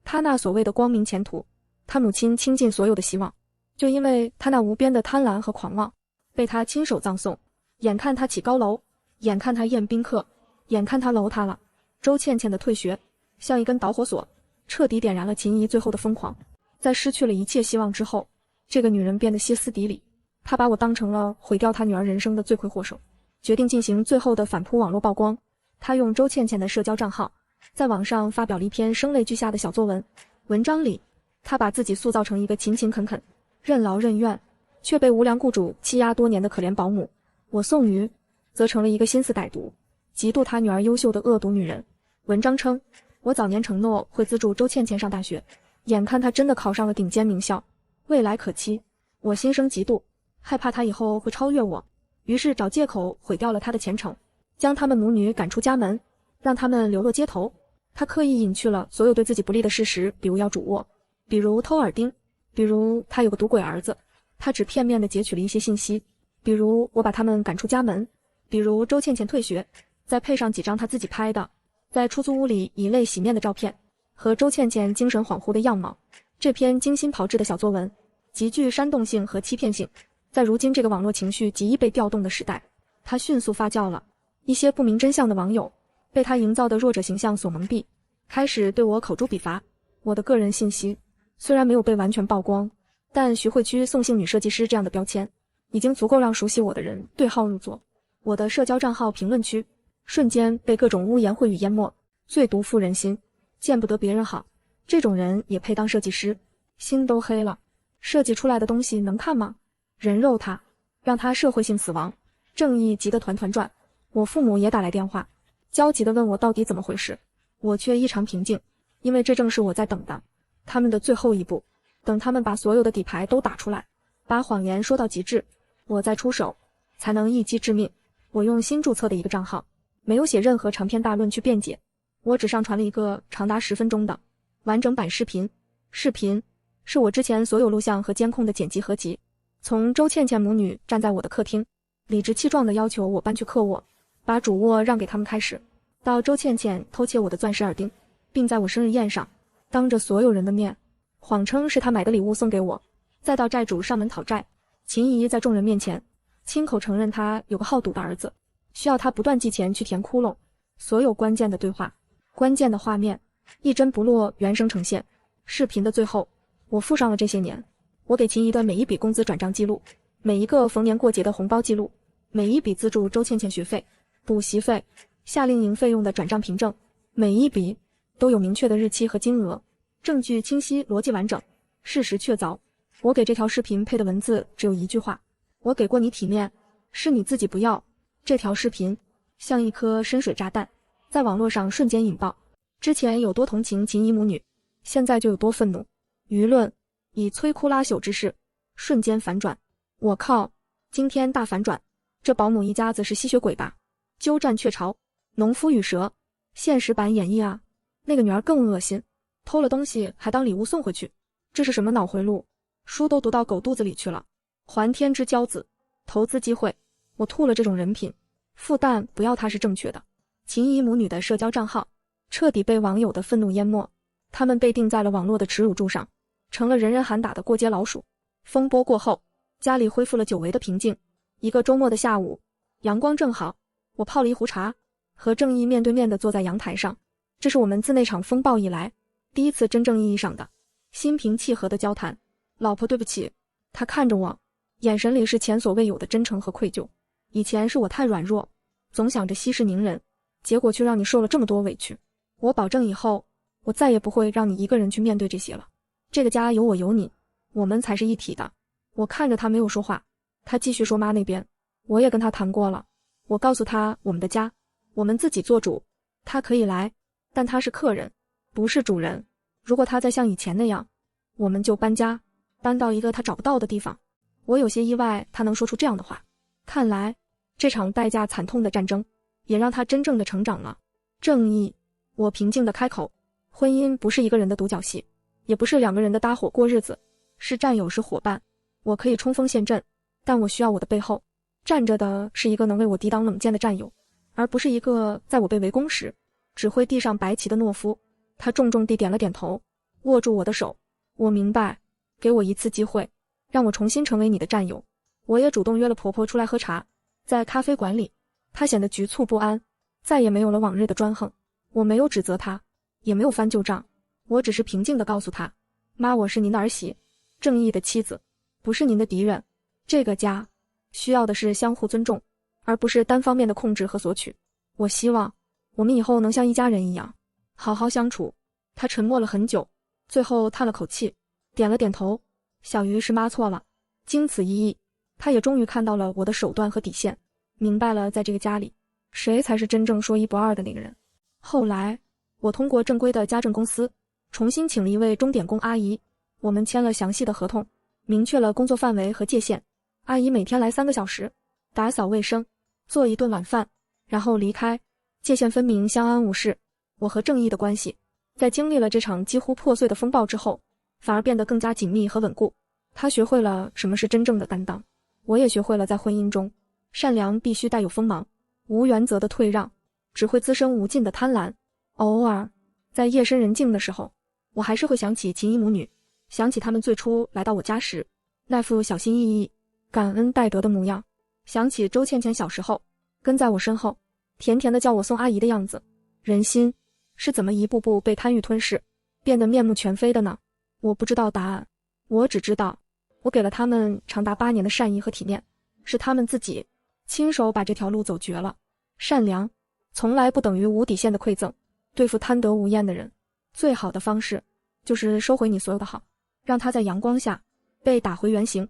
Speaker 1: 她那所谓的光明前途，她母亲倾尽所有的希望，就因为她那无边的贪婪和狂妄被她亲手葬送。眼看她起高楼，眼看她宴宾客，眼看她楼塌了。周倩倩的退学像一根导火索，彻底点燃了秦怡最后的疯狂。在失去了一切希望之后，这个女人变得歇斯底里，她把我当成了毁掉她女儿人生的罪魁祸首，决定进行最后的反扑网络曝光。她用周倩倩的社交账号在网上发表了一篇声泪俱下的小作文，文章里她把自己塑造成一个勤勤恳恳、任劳任怨却被无良雇主欺压多年的可怜保姆。我宋瑜则成了一个心思歹毒、嫉妒她女儿优秀的恶毒女人。文章称，我早年承诺会资助周倩倩上大学，眼看她真的考上了顶尖名校，未来可期，我心生嫉妒，害怕她以后会超越我，于是找借口毁掉了她的前程，将他们母女赶出家门，让他们流落街头。他刻意隐去了所有对自己不利的事实，比如要主卧，比如偷耳钉，比如他有个赌鬼儿子，他只片面地截取了一些信息，比如我把他们赶出家门，比如周倩倩退学，再配上几张他自己拍的在出租屋里以泪洗面的照片和周倩倩精神恍惚的样貌。这篇精心炮制的小作文极具煽动性和欺骗性，在如今这个网络情绪极易被调动的时代，它迅速发酵了。一些不明真相的网友被他营造的弱者形象所蒙蔽，开始对我口诛笔伐。我的个人信息虽然没有被完全曝光，但徐汇区宋姓女设计师这样的标签已经足够让熟悉我的人对号入座。我的社交账号评论区瞬间被各种污言秽语淹没，最毒妇人心，见不得别人好，这种人也配当设计师，心都黑了。设计出来的东西能看吗？人肉他，让他社会性死亡。正义急得团团转，我父母也打来电话，焦急地问我到底怎么回事。我却异常平静，因为这正是我在等的，他们的最后一步，等他们把所有的底牌都打出来，把谎言说到极致，我再出手，才能一击致命。我用新注册的一个账号，没有写任何长篇大论去辩解，我只上传了一个长达10分钟的完整版视频。视频是我之前所有录像和监控的剪辑合集，从周倩倩母女站在我的客厅，理直气壮地要求我搬去客卧，把主卧让给他们开始，到周倩倩偷窃我的钻石耳钉，并在我生日宴上当着所有人的面谎称是他买的礼物送给我，再到债主上门讨债，秦姨在众人面前亲口承认他有个好赌的儿子，需要他不断寄钱去填窟窿。所有关键的对话，关键的画面，一帧不落原声呈现。视频的最后，我附上了这些年我给秦姨的每一笔工资转账记录，每一个逢年过节的红包记录，每一笔资助周倩倩学费、补习费、夏令营费用的转账凭证，每一笔都有明确的日期和金额，证据清晰，逻辑完整，事实确凿。我给这条视频配的文字只有一句话：我给过你体面，是你自己不要。这条视频像一颗深水炸弹，在网络上瞬间引爆。之前有多同情秦姨母女，现在就有多愤怒。舆论以摧枯拉朽之势瞬间反转。我靠，今天大反转，这保姆一家子是吸血鬼吧？鸠占鹊巢，农夫与蛇，现实版演绎啊。那个女儿更恶心，偷了东西还当礼物送回去，这是什么脑回路？书都读到狗肚子里去了。还天之骄子，投资机会，我吐了这种人品。复旦不要他是正确的。秦姨母女的社交账号彻底被网友的愤怒淹没，他们被钉在了网络的耻辱柱上，成了人人喊打的过街老鼠。风波过后，家里恢复了久违的平静。一个周末的下午，阳光正好，我泡了一壶茶，和正义面对面地坐在阳台上。这是我们自那场风暴以来第一次真正意义上的心平气和的交谈。老婆，对不起。他看着我，眼神里是前所未有的真诚和愧疚。以前是我太软弱，总想着息事宁人，结果却让你受了这么多委屈。我保证以后我再也不会让你一个人去面对这些了。这个家有我有你，我们才是一体的。我看着他没有说话，他继续说妈那边，我也跟他谈过了。我告诉他我们的家，我们自己做主，他可以来，但他是客人，不是主人。如果他再像以前那样，我们就搬家，搬到一个他找不到的地方。我有些意外他能说出这样的话，看来这场代价惨痛的战争也让他真正的成长了。正义，我平静地开口，婚姻不是一个人的独角戏，也不是两个人的搭伙过日子，是战友，是伙伴。我可以冲锋陷阵，但我需要我的背后站着的是一个能为我抵挡冷箭的战友，而不是一个在我被围攻时只会地上白旗的懦夫。他重重地点了点头，握住我的手。我明白，给我一次机会，让我重新成为你的战友。我也主动约了婆婆出来喝茶，在咖啡馆里，她显得局促不安，再也没有了往日的专横。我没有指责她，也没有翻旧账，我只是平静地告诉她，妈，我是您的儿媳，正义的妻子，不是您的敌人。这个家需要的是相互尊重，而不是单方面的控制和索取。我希望我们以后能像一家人一样好好相处。她沉默了很久，最后叹了口气，点了点头。小鱼，是妈错了。经此一役，她也终于看到了我的手段和底线，明白了在这个家里谁才是真正说一不二的那个人。后来我通过正规的家政公司重新请了一位钟点工阿姨，我们签了详细的合同，明确了工作范围和界限。阿姨每天来3个小时，打扫卫生，做一顿晚饭，然后离开，界限分明，相安无事。我和正义的关系在经历了这场几乎破碎的风暴之后，反而变得更加紧密和稳固。她学会了什么是真正的担当，我也学会了在婚姻中，善良必须带有锋芒，无原则的退让只会滋生无尽的贪婪。偶尔在夜深人静的时候，我还是会想起秦姨母女，想起他们最初来到我家时那副小心翼翼、感恩戴德的模样，想起周倩倩小时候跟在我身后甜甜的叫我宋阿姨的样子。人心是怎么一步步被贪欲吞噬，变得面目全非的呢？我不知道答案，我只知道我给了他们长达8年的善意和体面，是他们自己亲手把这条路走绝了。善良从来不等于无底线的馈赠，对付贪得无厌的人，最好的方式就是收回你所有的好，让他在阳光下被打回原形。